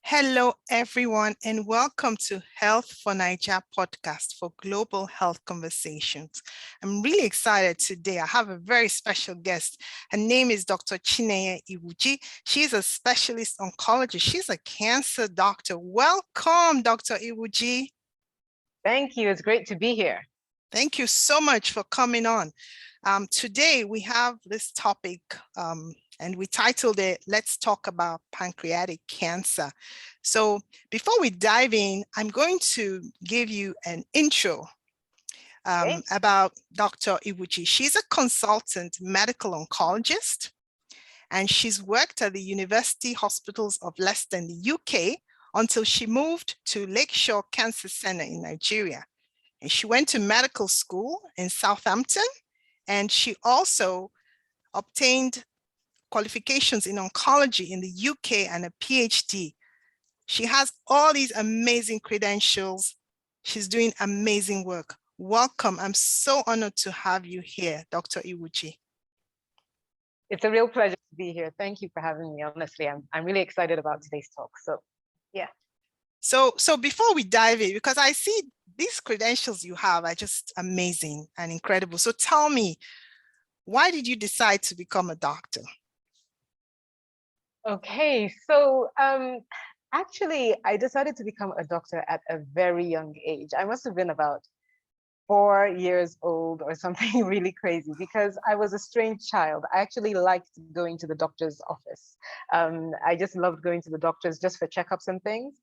Hello, everyone, and welcome to Health4naija podcast for global health conversations. I'm really excited today. I have a very special guest. Her name is Dr. Iwuji. She's a specialist oncologist. She's a cancer doctor. Welcome, Dr. Iwuji. Thank you. It's great to be here. Thank you so much for coming on. Today, we have this topic and we titled it, Let's Talk About Pancreatic Cancer. So before we dive in, I'm going to give you an intro about Dr. Iwuji. She's a consultant medical oncologist, and she's worked at the University Hospitals of Leicester in the UK until she moved to Lakeshore Cancer Center in Nigeria. And she went to medical school in Southampton, and she also obtained qualifications in oncology in the UK and a PhD. She has all these amazing credentials. She's doing amazing work. Welcome. I'm so honored to have you here, Dr. Iwuji. It's a real pleasure to be here. Thank you for having me. Honestly, I'm really excited about today's talk. So, yeah. So before we dive in, because I see these credentials you have are just amazing and incredible. So tell me, why did you decide to become a doctor? Okay, so actually, I decided to become a doctor at a very young age. I must have been about 4 years old or something really crazy, because I was a strange child. I actually liked going to the doctor's office. I just loved going to the doctors just for checkups and things.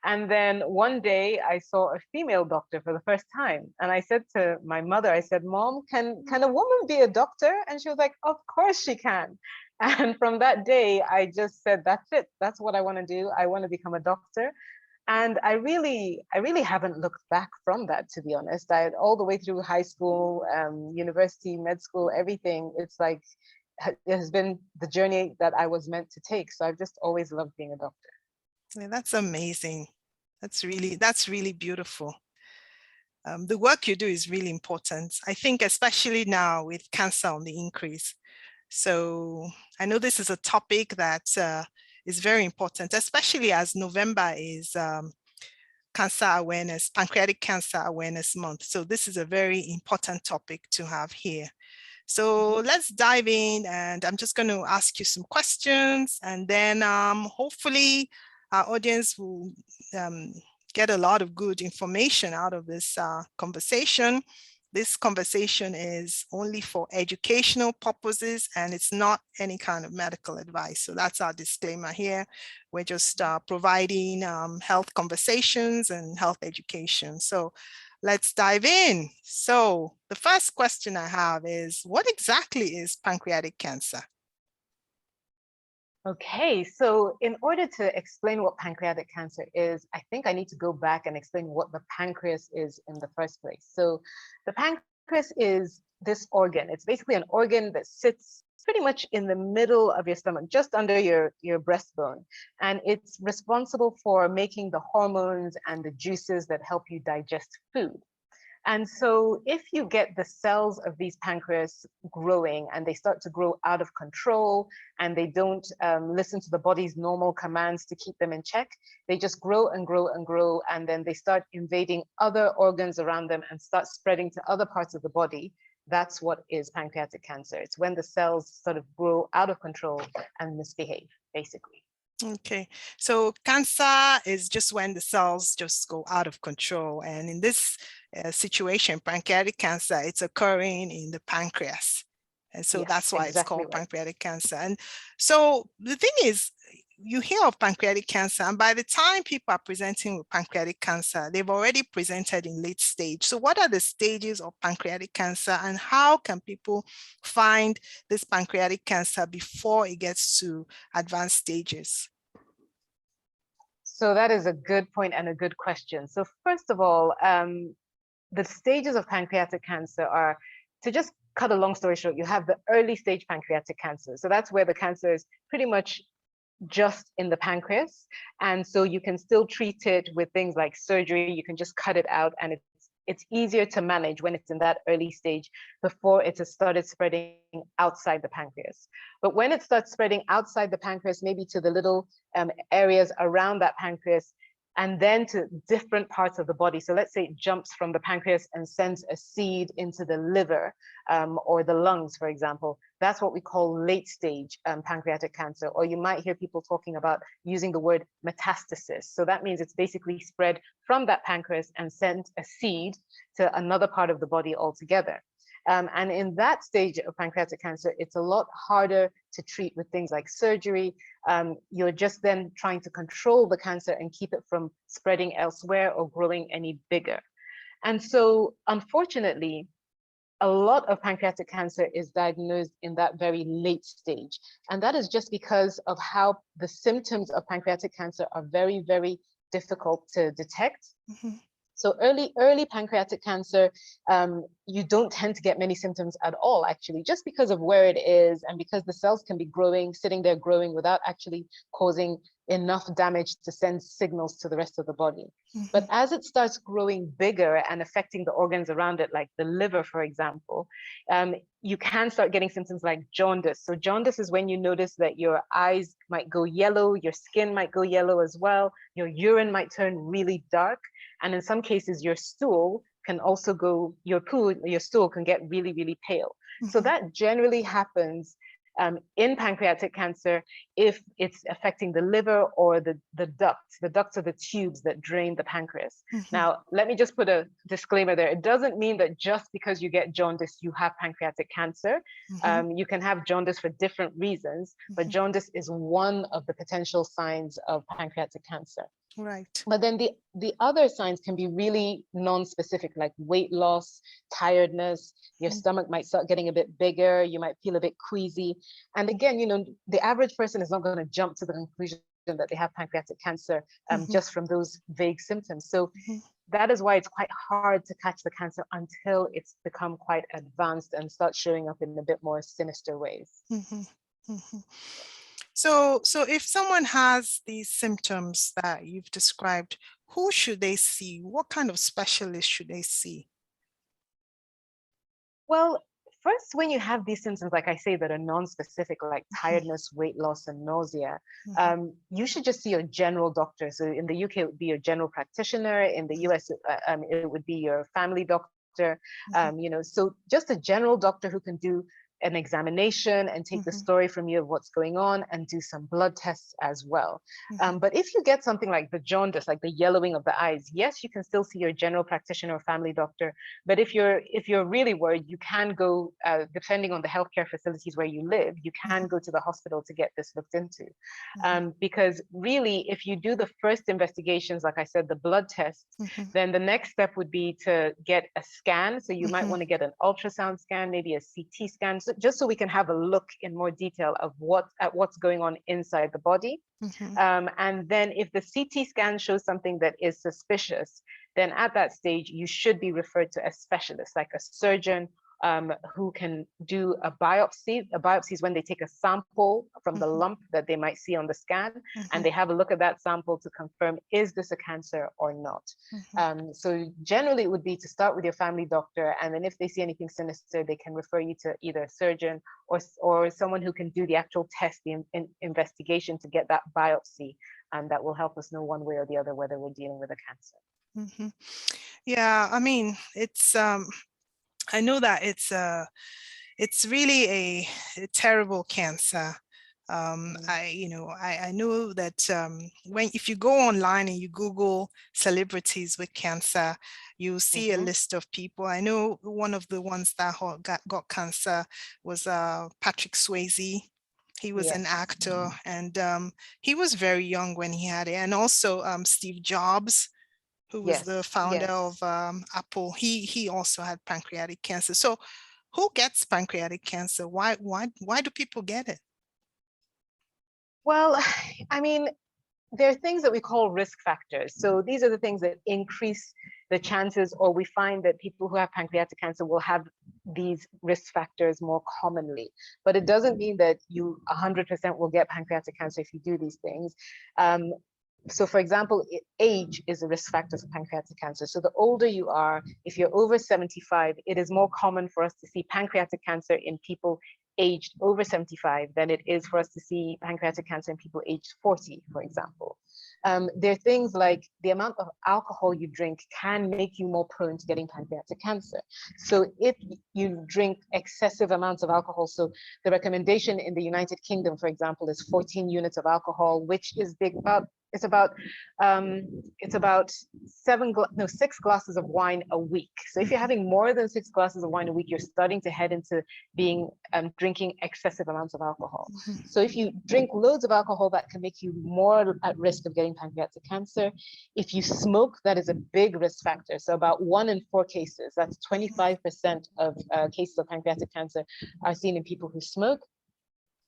And then one day I saw a female doctor for the first time. And I said to my mother, I said, Mom, can a woman be a doctor? And she was like, of course she can. And from that day, I just said, that's it. That's what I want to do. I want to become a doctor. And I really haven't looked back from that, to be honest. All the way through high school, university, med school, everything, it's like, it has been the journey that I was meant to take. So I've just always loved being a doctor. Yeah, that's amazing. That's really beautiful. The work you do is really important. I think especially now with cancer on the increase. So I know this is a topic that is very important, especially as November is cancer awareness, pancreatic cancer awareness month. So this is a very important topic to have here. So let's dive in, and I'm just going to ask you some questions, and then hopefully our audience will get a lot of good information out of this conversation. This conversation is only for educational purposes, and it's not any kind of medical advice. So that's our disclaimer here. We're just providing health conversations and health education. So let's dive in. So the first question I have is, what exactly is pancreatic cancer? Okay, so in order to explain what pancreatic cancer is, I think I need to go back and explain what the pancreas is in the first place. So the pancreas is this organ. It's basically an organ that sits pretty much in the middle of your stomach, just under your breastbone. And it's responsible for making the hormones and the juices that help you digest food. And so if you get the cells of these pancreas growing and they start to grow out of control and they don't listen to the body's normal commands to keep them in check, they just grow and grow and grow, and then they start invading other organs around them and start spreading to other parts of the body. That's what is pancreatic cancer. It's when the cells sort of grow out of control and misbehave, basically. Okay, so cancer is just when the cells just go out of control. And in this situation, pancreatic cancer, it's occurring in the pancreas. And so Yes, that's why exactly it's called right. pancreatic cancer. And so the thing is, you hear of pancreatic cancer, and by the time people are presenting with pancreatic cancer, they've already presented in late stage. So what are the stages of pancreatic cancer, and how can people find this pancreatic cancer before it gets to advanced stages? So that is a good point and a good question. So first of all, the stages of pancreatic cancer are, to just cut a long story short, you have the early stage pancreatic cancer. So that's where the cancer is pretty much just in the pancreas. And so you can still treat it with things like surgery. You can just cut it out and it's it's easier to manage when it's in that early stage before it has started spreading outside the pancreas. But when it starts spreading outside the pancreas, maybe to the little areas around that pancreas, and then to different parts of the body. So let's say it jumps from the pancreas and sends a seed into the liver or the lungs, for example. That's what we call late stage pancreatic cancer. Or you might hear people talking about using the word metastasis. So that means it's basically spread from that pancreas and sent a seed to another part of the body altogether. And in that stage of pancreatic cancer, it's a lot harder to treat with things like surgery. You're just then trying to control the cancer and keep it from spreading elsewhere or growing any bigger. And so, unfortunately, a lot of pancreatic cancer is diagnosed in that very late stage. And that is just because of how the symptoms of pancreatic cancer are very, very difficult to detect. So early pancreatic cancer, you don't tend to get many symptoms at all, actually, just because of where it is and because the cells can be growing, sitting there growing without actually causing enough damage to send signals to the rest of the body. But as it starts growing bigger and affecting the organs around it, like the liver, for example, you can start getting symptoms like jaundice. So jaundice is when you notice that your eyes might go yellow, your skin might go yellow as well, your urine might turn really dark. And in some cases, your stool can also go, your stool can get really, really pale. So that generally happens in pancreatic cancer if it's affecting the liver or the ducts. The ducts are the tubes that drain the pancreas. Now, let me just put a disclaimer there. It doesn't mean that just because you get jaundice, you have pancreatic cancer. You can have jaundice for different reasons, but jaundice is one of the potential signs of pancreatic cancer. Right. But then the other signs can be really non-specific, like weight loss, tiredness, your stomach might start getting a bit bigger, you might feel a bit queasy. And again, the average person is not going to jump to the conclusion that they have pancreatic cancer just from those vague symptoms. So that is why it's quite hard to catch the cancer until it's become quite advanced and starts showing up in a bit more sinister ways. So if someone has these symptoms that you've described, who should they see? What kind of specialist should they see? Well, first, when you have these symptoms, like I say, that are non-specific, like tiredness, weight loss, and nausea, you should just see your general doctor. So in the UK, it would be your general practitioner. In the US, it would be your family doctor. So just a general doctor who can do an examination and take the story from you of what's going on and do some blood tests as well. But if you get something like the jaundice, like the yellowing of the eyes, yes, you can still see your general practitioner or family doctor. But if you're really worried, you can go, depending on the healthcare facilities where you live, you can go to the hospital to get this looked into. Because really, if you do the first investigations, like I said, the blood tests, then the next step would be to get a scan. So you might want to get an ultrasound scan, maybe a CT scan, just so we can have a look in more detail of what's going on inside the body. And then if the CT scan shows something that is suspicious, then at that stage, you should be referred to a specialist, like a surgeon who can do a biopsy. A biopsy is when they take a sample from the lump that they might see on the scan, and they have a look at that sample to confirm, is this a cancer or not? So generally it would be to start with your family doctor, and then if they see anything sinister, they can refer you to either a surgeon or someone who can do the actual test, the investigation to get that biopsy, and that will help us know one way or the other whether we're dealing with a cancer. Yeah, I mean, it's I know that it's really a terrible cancer. I know that if you go online and you Google celebrities with cancer, you'll see a list of people. I know one of the ones that got cancer was Patrick Swayze. He was an actor, and he was very young when he had it. And also Steve Jobs, who was the founder of Apple, he also had pancreatic cancer. So who gets pancreatic cancer? Why do people get it? Well, I mean, there are things that we call risk factors. So these are the things that increase the chances, or we find that people who have pancreatic cancer will have these risk factors more commonly. But it doesn't mean that you 100% will get pancreatic cancer if you do these things. So for example, age is a risk factor for pancreatic cancer. So the older you are, if you're over 75, it is more common for us to see pancreatic cancer in people aged over 75 than it is for us to see pancreatic cancer in people aged 40, for example. There are things like the amount of alcohol you drink can make you more prone to getting pancreatic cancer. So if you drink excessive amounts of alcohol, so the recommendation in the United Kingdom, for example, is 14 units of alcohol, which is it's about 6 glasses of wine a week. So if you're having more than 6 glasses of wine a week, you're starting to head into being drinking excessive amounts of alcohol. So if you drink loads of alcohol, that can make you more at risk of getting pancreatic cancer. If you smoke, that is a big risk factor. So about 1 in 4 cases, that's 25% of cases of pancreatic cancer are seen in people who smoke.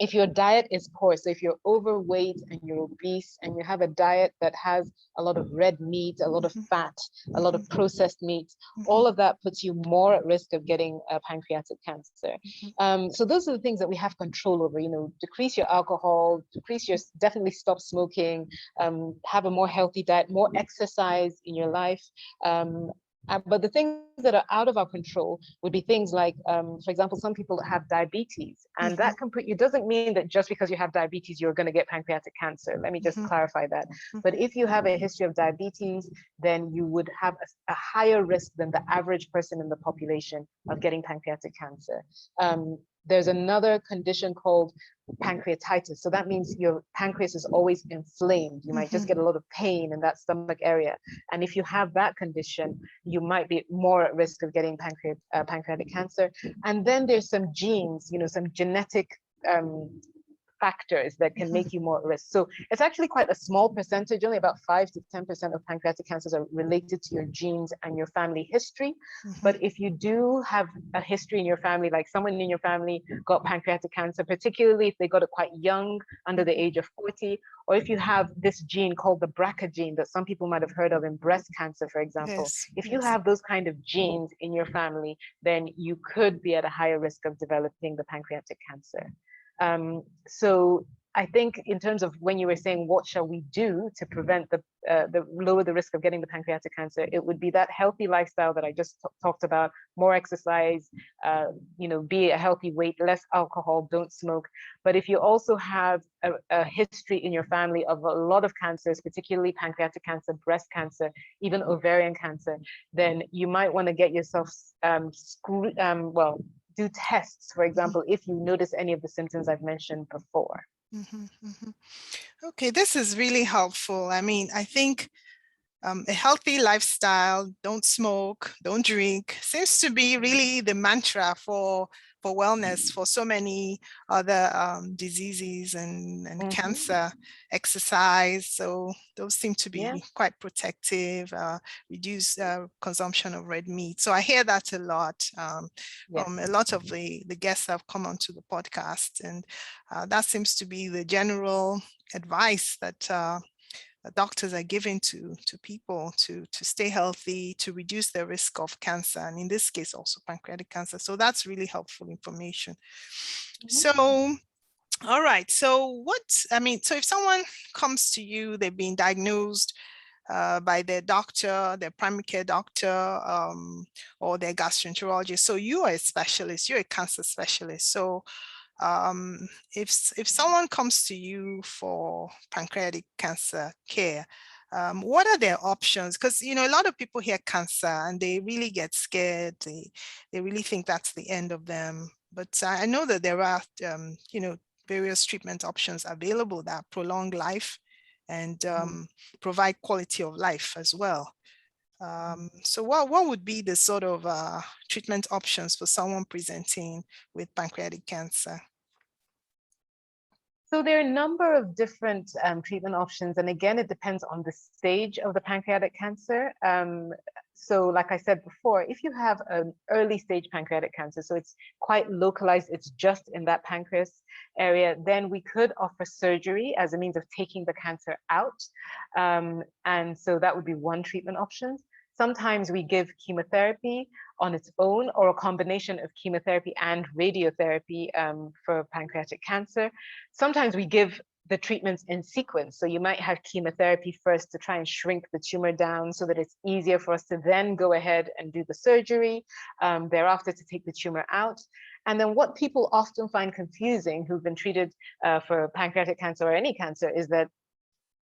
If your diet is poor, so if you're overweight and you're obese and you have a diet that has a lot of red meat, a lot of fat, a lot of processed meat, all of that puts you more at risk of getting pancreatic cancer. So those are the things that we have control over, decrease your alcohol, definitely stop smoking, have a more healthy diet, more exercise in your life. But the things that are out of our control would be things like, for example, some people have diabetes, and that it doesn't mean that just because you have diabetes, you're going to get pancreatic cancer. Let me just clarify that. But if you have a history of diabetes, then you would have a higher risk than the average person in the population of getting pancreatic cancer. There's another condition called pancreatitis. So that means your pancreas is always inflamed. You might just get a lot of pain in that stomach area. And if you have that condition, you might be more at risk of getting pancreatic cancer. And then there's some genes, some genetic factors that can make you more at risk. So it's actually quite a small percentage, only about 5 to 10% of pancreatic cancers are related to your genes and your family history. But if you do have a history in your family, like someone in your family got pancreatic cancer, particularly if they got it quite young, under the age of 40, or if you have this gene called the BRCA gene that some people might have heard of in breast cancer, for example, if you have those kind of genes in your family, then you could be at a higher risk of developing the pancreatic cancer. So I think in terms of when you were saying what shall we do to prevent the lower the risk of getting the pancreatic cancer, it would be that healthy lifestyle that I just talked about, more exercise, be a healthy weight, less alcohol, don't smoke. But if you also have a history in your family of a lot of cancers, particularly pancreatic cancer, breast cancer, even ovarian cancer, then you might want to get yourself do tests, for example, if you notice any of the symptoms I've mentioned before. Okay, this is really helpful. I mean, I think a healthy lifestyle, don't smoke, don't drink, seems to be really the mantra for wellness for so many other diseases and cancer. Exercise, so those seem to be quite protective, reduce consumption of red meat. So I hear that a lot from a lot of the guests that have come onto the podcast, and that seems to be the general advice that doctors are giving to people to stay healthy, to reduce the risk of cancer, and in this case also pancreatic cancer. So that's really helpful information. So all right, so so if someone comes to you, they've been diagnosed by their doctor, their primary care doctor, or their gastroenterologist, so you are a specialist, you're a cancer specialist. So if someone comes to you for pancreatic cancer care, what are their options? Because a lot of people hear cancer and they really get scared. They really think that's the end of them. But I know that there are various treatment options available that prolong life and provide quality of life as well. So what would be the sort of treatment options for someone presenting with pancreatic cancer? So there are a number of different treatment options. And again, it depends on the stage of the pancreatic cancer. So like I said before, if you have an early stage pancreatic cancer, so it's quite localized, it's just in that pancreas area, then we could offer surgery as a means of taking the cancer out. And so that would be one treatment option. Sometimes we give chemotherapy on its own, or a combination of chemotherapy and radiotherapy for pancreatic cancer. Sometimes we give the treatments in sequence. So you might have chemotherapy first to try and shrink the tumor down so that it's easier for us to then go ahead and do the surgery, thereafter to take the tumor out. And then what people often find confusing who've been treated for pancreatic cancer or any cancer is that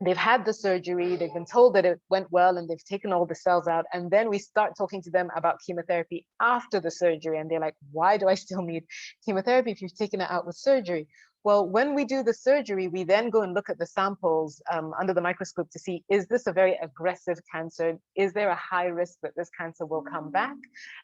they've had the surgery, they've been told that it went well and they've taken all the cells out. And then we start talking to them about chemotherapy after the surgery. And they're like, why do I still need chemotherapy if you've taken it out with surgery? Well, when we do the surgery, we then go and look at the samples under the microscope to see, is this a very aggressive cancer? Is there a high risk that this cancer will come back?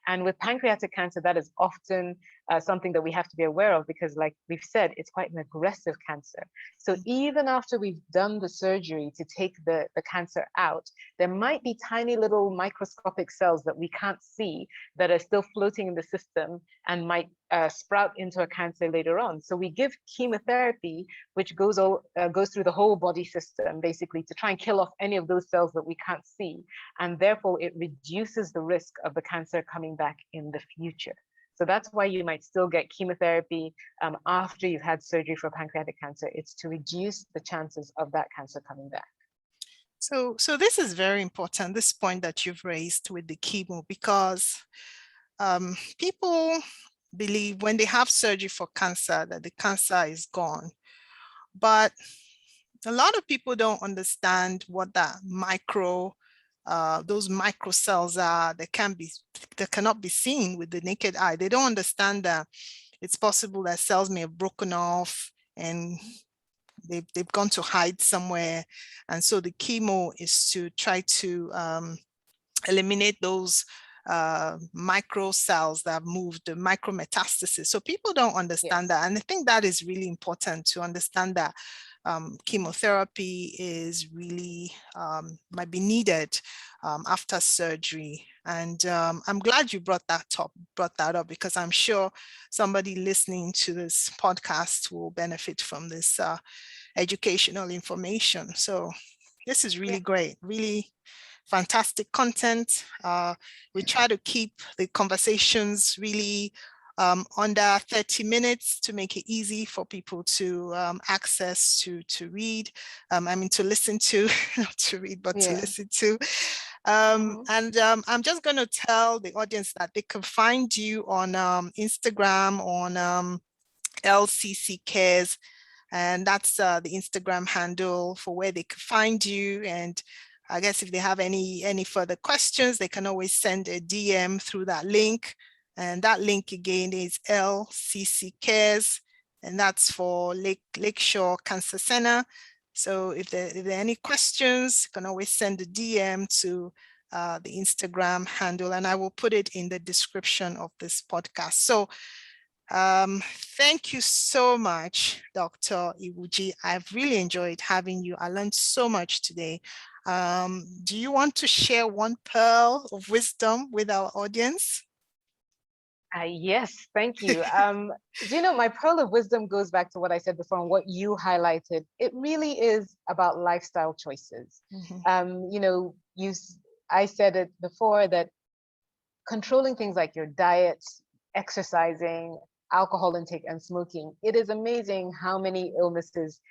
And with pancreatic cancer, that is often something that we have to be aware of because, like we've said, it's quite an aggressive cancer. So even after we've done the surgery to take the cancer out, there might be tiny little microscopic cells that we can't see that are still floating in the system and might sprout into a cancer later on. So we give chemotherapy, which goes through the whole body system, basically, to try and kill off any of those cells that we can't see. And therefore, it reduces the risk of the cancer coming back in the future. So that's why you might still get chemotherapy after you've had surgery for pancreatic cancer. It's to reduce the chances of that cancer coming back. So this is very important, this point that you've raised with the chemo, because people believe when they have surgery for cancer that the cancer is gone. But a lot of people don't understand what that those micro cells are that cannot be seen with the naked eye. They don't understand that it's possible that cells may have broken off and they've gone to hide somewhere. And so the chemo is to try to eliminate those micro cells that have moved, the micrometastasis. So people don't understand that. And I think that is really important to understand that chemotherapy is really might be needed after surgery. And I'm glad you brought that up because I'm sure somebody listening to this podcast will benefit from this educational information. So this is really great, really fantastic content. We try to keep the conversations really under 30 minutes to make it easy for people to access, to read, to listen to, not to read, but to listen to. And I'm just going to tell the audience that they can find you on Instagram on LCC Cares, and that's the Instagram handle for where they can find you. And I guess if they have any further questions, they can always send a DM through that link. And that link again is LCC Cares, and that's for Lakeshore Cancer Center. So if there are any questions, you can always send a DM to the Instagram handle, and I will put it in the description of this podcast. So thank you so much, Dr. Iwuji. I've really enjoyed having you. I learned so much today. Do you want to share one pearl of wisdom with our audience? Yes, thank you. My pearl of wisdom goes back to what I said before and what you highlighted. It really is about lifestyle choices. I said it before that controlling things like your diet, exercising, alcohol intake, and smoking, it is amazing how many illnesses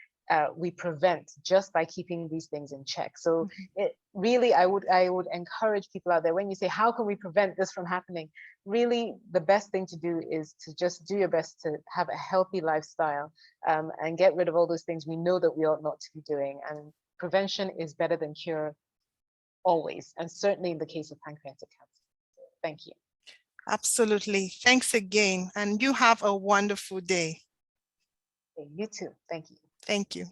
we prevent just by keeping these things in check. So it really, I would encourage people out there, when you say, how can we prevent this from happening? Really, the best thing to do is to just do your best to have a healthy lifestyle and get rid of all those things we know that we ought not to be doing. And prevention is better than cure always, and certainly in the case of pancreatic cancer. Thank you. Absolutely. Thanks again. And you have a wonderful day. You too. Thank you. Thank you.